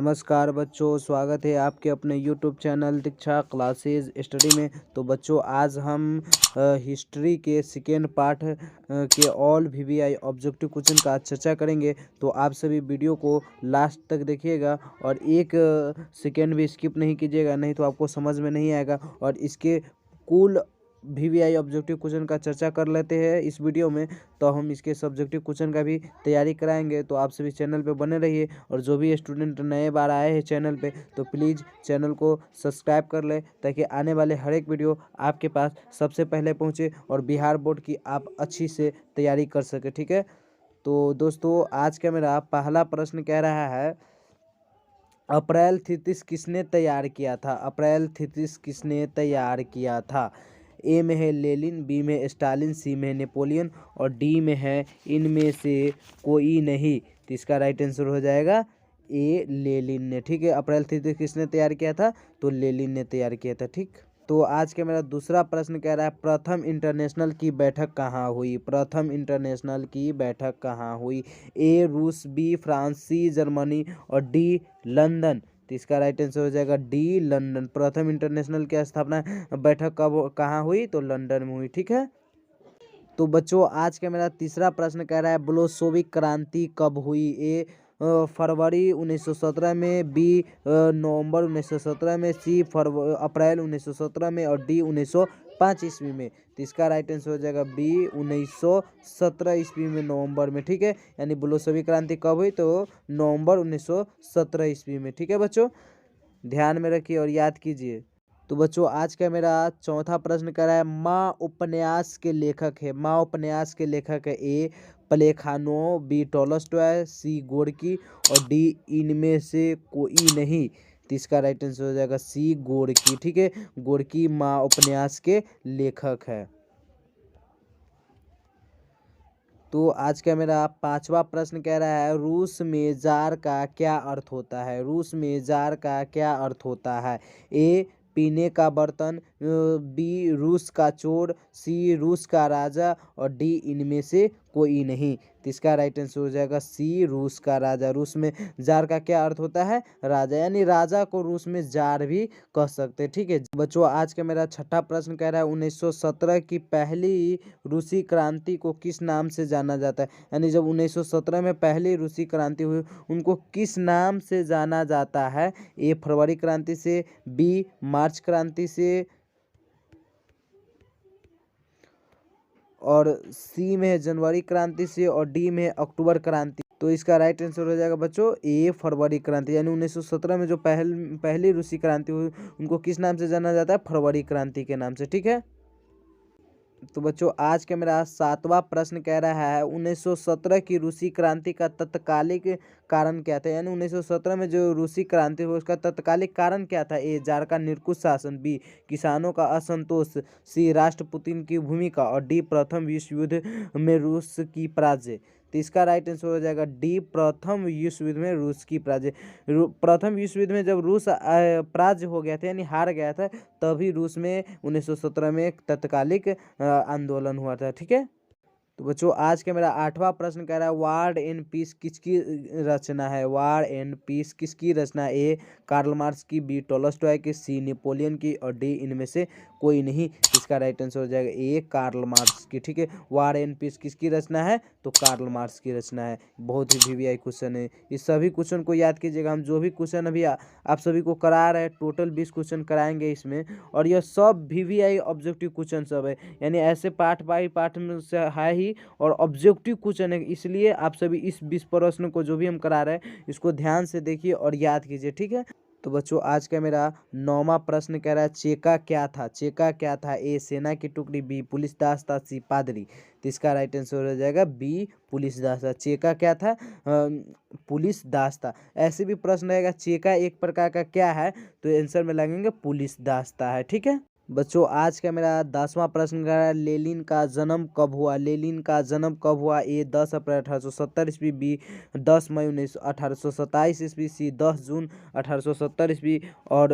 नमस्कार बच्चों, स्वागत है आपके अपने YouTube चैनल दीक्षा क्लासेस स्टडी में। तो बच्चों आज हम हिस्ट्री के सेकेंड पार्ट के ऑल VVI ऑब्जेक्टिव क्वेश्चन का चर्चा करेंगे। तो आप सभी वीडियो को लास्ट तक देखिएगा और एक सेकेंड भी स्किप नहीं कीजिएगा, नहीं तो आपको समझ में नहीं आएगा। और इसके कुल VVI ऑब्जेक्टिव क्वेश्चन का चर्चा कर लेते हैं इस वीडियो में। तो हम इसके सब्जेक्टिव क्वेश्चन का भी तैयारी कराएंगे। तो आप सभी चैनल पे बने रहिए और जो भी स्टूडेंट नए बार आए हैं चैनल पे तो प्लीज़ चैनल को सब्सक्राइब कर ले, ताकि आने वाले हर एक वीडियो आपके पास सबसे पहले पहुंचे और बिहार बोर्ड की आप अच्छी से तैयारी कर सके। ठीक है, तो दोस्तों आज का मेरा पहला प्रश्न कह रहा है, अप्रैल 33 किसने तैयार किया था? अप्रैल 33 किसने तैयार किया था? ए में है लेनिन, बी में है स्टालिन, सी में है नेपोलियन और डी में है इनमें से कोई नहीं। तो इसका राइट आंसर हो जाएगा ए लेनिन ने। ठीक है, अप्रैल 33 किसने तैयार किया था? तो लेनिन ने तैयार किया था। ठीक, तो आज का मेरा दूसरा प्रश्न कह रहा है, प्रथम इंटरनेशनल की बैठक कहाँ हुई? प्रथम इंटरनेशनल की बैठक कहाँ हुई? ए रूस, बी फ्रांस, सी जर्मनी और डी लंदन। तो इसका राइट आंसर हो जाएगा डी लंदन। प्रथम इंटरनेशनल की स्थापना बैठक कब कहाँ हुई? तो लंदन में हुई। ठीक है, तो बच्चों आज का मेरा तीसरा प्रश्न कह रहा है, बोल्शेविक क्रांति कब हुई? ए फरवरी 1917 में, बी नवंबर 1917 में, सी अप्रैल 1917 में और डी 1905 ईस्वी में। तो इसका राइट आंसर हो जाएगा बी 1917 ईस्वी में, नवंबर में। ठीक है, यानी बोल्शेविक क्रांति कब हुई? तो नवंबर 1917 ईस्वी में। ठीक है बच्चों, ध्यान में रखिए और याद कीजिए। तो बच्चों आज का मेरा चौथा प्रश्न कर रहा है, माँ उपन्यास के लेखक है। माँ उपन्यास के लेखक है ए प्लेखानोव, बी टॉलस्टॉय, सी गोर्की और डी इनमें से कोई नहीं। तो इसका राइट आंसर हो जाएगा सी गोर्की। ठीक है, गोर्की माँ उपन्यास के लेखक है। तो आज का मेरा पांचवा प्रश्न कह रहा है, रूस में जार का क्या अर्थ होता है? रूस में जार का क्या अर्थ होता है? ए पीने का बर्तन, बी रूस का चोर, सी रूस का राजा और डी इनमें से कोई नहीं। तो इसका राइट आंसर हो जाएगा सी रूस का राजा। रूस में जार का क्या अर्थ होता है? राजा, यानी राजा को रूस में जार भी कह सकते हैं। ठीक है बच्चों, आज का मेरा छठा प्रश्न कह रहा है, 1917 की पहली रूसी क्रांति को किस नाम से जाना जाता है? यानी जब 1917 में पहली रूसी क्रांति हुई उनको किस नाम से जाना जाता है? ए फरवरी क्रांति से, बी मार्च क्रांति से और सी में है जनवरी क्रांति से और डी में है अक्टूबर क्रांति। तो इसका राइट आंसर हो जाएगा बच्चों ए फरवरी क्रांति। यानी 1917 में जो पहली रूसी क्रांति हुई उनको किस नाम से जाना जाता है? फरवरी क्रांति के नाम से। ठीक है, तो बच्चों आज का मेरा सातवां प्रश्न कह रहा है, 1917 की रूसी क्रांति का तत्कालिक कारण क्या था? यानी 1917 में जो रूसी क्रांति हुई उसका तत्कालिक कारण क्या था? ए जार का निरंकुश शासन, बी किसानों का असंतोष, सी राष्ट्रपुतिन की भूमिका और डी प्रथम विश्व युद्ध में रूस की पराजय। तो इसका राइट आंसर हो जाएगा डी प्रथम विश्व युद्ध में रूस की पराजय। प्रथम विश्व युद्ध में जब रूस पराजय हो गया था यानी हार गया था, तभी रूस में 1917 में एक तत्कालिक आंदोलन हुआ था। ठीक है, तो बच्चों आज का मेरा आठवां प्रश्न कह रहा है, वार एंड पीस किसकी रचना है? वार एंड पीस किसकी रचना? ए कार्ल मार्क्स की, बी टॉलस्टॉय की, सी नेपोलियन की और डी इनमें से कोई नहीं। इसका राइट आंसर हो जाएगा ए कार्ल मार्क्स की। ठीक है, वार एंड पीस किसकी रचना है? तो कार्ल मार्क्स की रचना है। बहुत ही VVI क्वेश्चन है, इस सभी क्वेश्चन को याद कीजिएगा। हम जो भी क्वेश्चन अभी आप सभी को करा रहे हैं, टोटल 20 क्वेश्चन कराएंगे इसमें, और यह सब VVI ऑब्जेक्टिव क्वेश्चन सब है। यानी ऐसे पार्ट बाई पार्ट में से है ही और ऑब्जेक्टिव क्वेश्चन है, इसलिए आप सभी इस 20 प्रश्न को जो भी हम करा रहे हैं इसको ध्यान से देखिए और याद कीजिए। ठीक है, तो बच्चों आज का मेरा 9वां प्रश्न कह रहा है, चेका क्या था? चेका क्या था? ए सेना की टुकड़ी, बी पुलिस दास्ता, सी पादरी। तो इसका राइट आंसर हो जाएगा बी पुलिस दास्ता। चेका क्या था? पुलिस दास्ता। ऐसे भी प्रश्न रहेगा, चेका एक प्रकार का क्या है? तो आंसर में लगेंगे पुलिस दास्ता है। ठीक है बच्चों, आज का मेरा 10वां प्रश्न का है, लेनिन का जन्म कब हुआ? लेनिन का जन्म कब हुआ? ए 10 अप्रैल 1870 ईस्वी, बी 10 मई 1827 ईस्वी, सी 10 जून 1870 ईस्वी और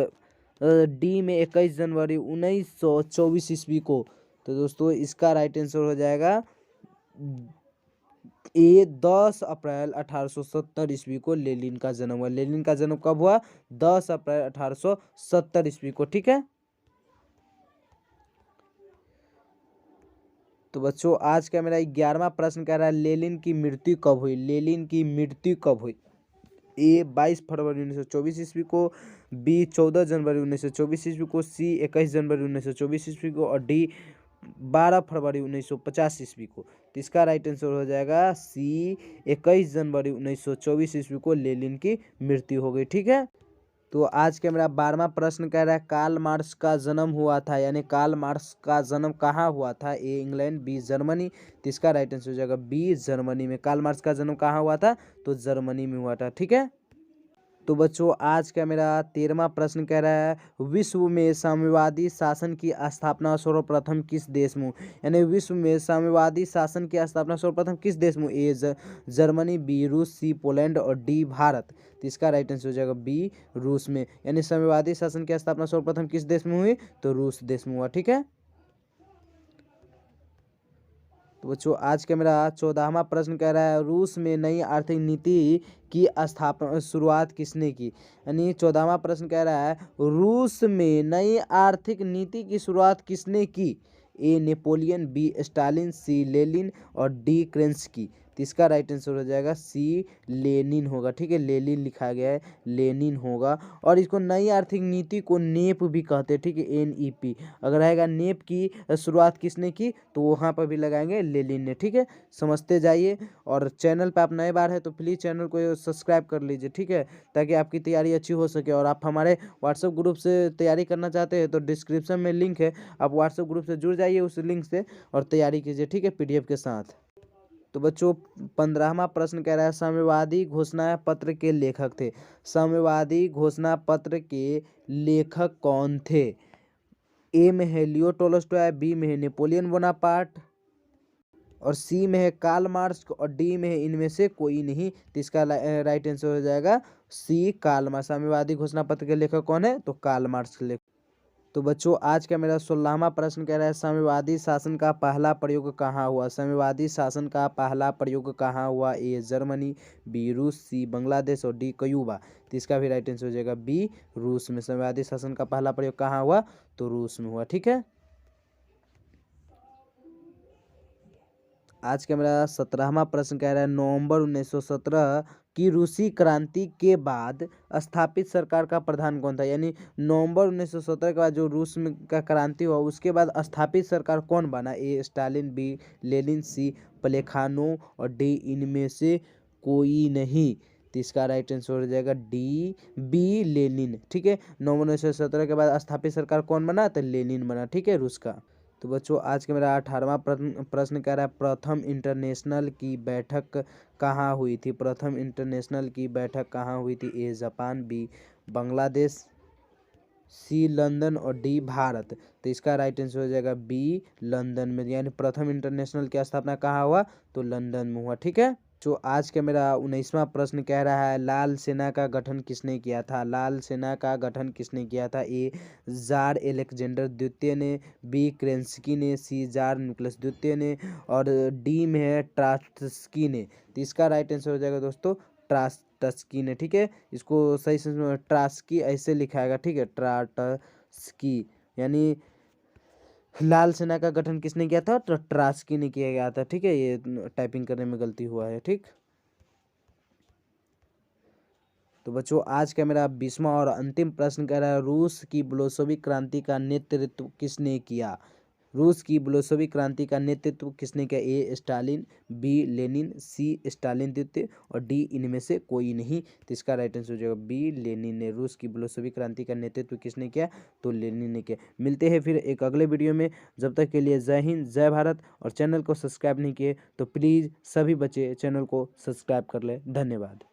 डी में 21 जनवरी 1924 ईस्वी को। तो दोस्तों इसका राइट आंसर हो जाएगा ए 10 अप्रैल 1870 ईस्वी को लेनिन का जन्म हुआ। लेनिन का जन्म कब हुआ? 10 अप्रैल 1870 ईस्वी को। ठीक है, तो बच्चों आज का मेरा 11वां प्रश्न कह रहा है लेनिन की मृत्यु कब हुई? लेनिन की मृत्यु कब हुई? ए 22 फरवरी 1924 ईस्वी को, बी 14 जनवरी 1924 ईस्वी को, सी 21 जनवरी 1924 ईस्वी को और डी 12 फरवरी 1950 ईस्वी को। तो इसका राइट आंसर हो जाएगा सी 21 जनवरी 1924 ईस्वी को लेनिन की मृत्यु हो गई। ठीक है, तो आज का मेरा 12वां प्रश्न कह रहा है कार्ल मार्क्स का जन्म हुआ था, यानी कार्ल मार्क्स का जन्म कहाँ हुआ था? A England, B Germany. तो इसका राइट आंसर हो जाएगा बी जर्मनी में। कार्ल मार्क्स का जन्म कहाँ हुआ था? तो जर्मनी में हुआ था। ठीक है, तो बच्चों आज का मेरा 13वां प्रश्न कह रहा है विश्व में साम्यवादी शासन की स्थापना सर्वप्रथम किस देश में? यानी विश्व में साम्यवादी शासन की स्थापना सर्वप्रथम किस देश में? ए जर्मनी, बी रूस, सी पोलैंड और डी भारत। तो इसका राइट आंसर हो जाएगा बी रूस में। यानी साम्यवादी शासन की स्थापना सर्वप्रथम किस देश में हुई? तो रूस देश में हुआ। ठीक है, तो बच्चों आज का मेरा 14वां प्रश्न कह रहा है रूस में नई आर्थिक नीति की स्थापना शुरुआत किसने की? यानी 14वां प्रश्न कह रहा है रूस में नई आर्थिक नीति की शुरुआत किसने की? ए नेपोलियन, बी स्टालिन, सी लेनिन और डी केरेंस्की। तो इसका राइट आंसर हो जाएगा सी लेनिन होगा। ठीक है, लेनिन लिखा गया है, लेनिन होगा। और इसको नई आर्थिक नीति को नेप भी कहते हैं। ठीक है, NEP। अगर रहेगा नेप की शुरुआत किसने की तो वहाँ पर भी लगाएंगे लेनिन ने। ठीक है, समझते जाइए। और चैनल पे आप नए बार है तो प्लीज़ चैनल को सब्सक्राइब कर लीजिए। ठीक है, ताकि आपकी तैयारी अच्छी हो सके। और आप हमारे व्हाट्सएप ग्रुप से तैयारी करना चाहते हैं तो डिस्क्रिप्शन में लिंक है, आप व्हाट्सएप ग्रुप से जुड़ जाइए उस लिंक से और तैयारी कीजिए। ठीक है, PDF के साथ। तो बच्चों 15वां प्रश्न कह रहा है साम्यवादी घोषणा पत्र के लेखक थे। साम्यवादी घोषणा पत्र के लेखक कौन थे? ए में है लियो टोल्स्टॉय, बी में है नेपोलियन बोनापार्ट और सी में है कार्ल मार्क्स और डी में है इनमें से कोई नहीं। तो इसका राइट आंसर हो जाएगा सी कार्ल मार्क्स। साम्यवादी घोषणा पत्र के लेखक कौन है? तो कार्ल मार्क्स के लेखक। तो बच्चों आज का मेरा 16वां प्रश्न कह रहा है साम्यवादी शासन का पहला प्रयोग कहाँ हुआ? साम्यवादी शासन का पहला प्रयोग कहाँ हुआ? ए जर्मनी, बी रूस, सी बांग्लादेश और डी क्यूबा। तो इसका भी राइट आंसर हो जाएगा बी रूस में। साम्यवादी शासन का पहला प्रयोग कहाँ हुआ? तो रूस में हुआ। ठीक है, आज का मेरा 17वां प्रश्न कह रहा है नवंबर 1917 की रूसी क्रांति के बाद स्थापित सरकार का प्रधान कौन था? यानी नवंबर 1917 के बाद जो रूस में का क्रांति हुआ उसके बाद स्थापित सरकार कौन बना? ए स्टालिन, बी लेनिन, सी प्लेखानोव और डी इनमें से कोई नहीं। तो इसका राइट आंसर हो जाएगा डी बी लेनिन। ठीक है, नवंबर 1917 के बाद स्थापित सरकार कौन बना? तो लेनिन बना। ठीक है, रूस का। तो बच्चों आज के मेरा 18वां प्रश्न कह रहा है प्रथम इंटरनेशनल की बैठक कहाँ हुई थी? प्रथम इंटरनेशनल की बैठक कहाँ हुई थी? A Japan, B Bangladesh, C London और डी भारत। तो इसका राइट आंसर हो जाएगा बी लंदन में। यानी प्रथम इंटरनेशनल की स्थापना कहाँ हुआ? तो लंदन में हुआ। ठीक है, जो आज का मेरा 19वां प्रश्न कह रहा है लाल सेना का गठन किसने किया था? लाल सेना का गठन किसने किया था? ए जार एलेक्जेंडर द्वितीय ने, बी केरेंस्की ने, सी जार निकोलस द्वितीय ने और डी में है ट्रात्स्की ने। तो इसका राइट आंसर हो जाएगा दोस्तों ट्रात्स्की ने। ठीक है, इसको सही से ट्रात्स्की ऐसे लिखाएगा। ठीक है, ट्रात्स्की। यानी लाल सेना का गठन किसने किया था? तो ट्रात्स्की ने किया गया था। ठीक है, ये टाइपिंग करने में गलती हुआ है। ठीक, तो बच्चों आज का मेरा 20वां और अंतिम प्रश्न कह रहा है रूस की बोल्शेविक क्रांति का नेतृत्व किसने किया? रूस की बोल्शेविक क्रांति का नेतृत्व किसने किया? ए स्टालिन, बी लेनिन, सी स्टालिन द्वितीय और डी इनमें से कोई नहीं। तो इसका राइट आंसर हो जाएगा बी लेनिन ने। रूस की बोल्शेविक क्रांति का नेतृत्व किसने किया? तो लेनिन ने किया। मिलते हैं फिर एक अगले वीडियो में। जब तक के लिए जय हिंद, जय भारत। और चैनल को सब्सक्राइब नहीं किए तो प्लीज़ सभी बच्चे चैनल को सब्सक्राइब कर ले। धन्यवाद।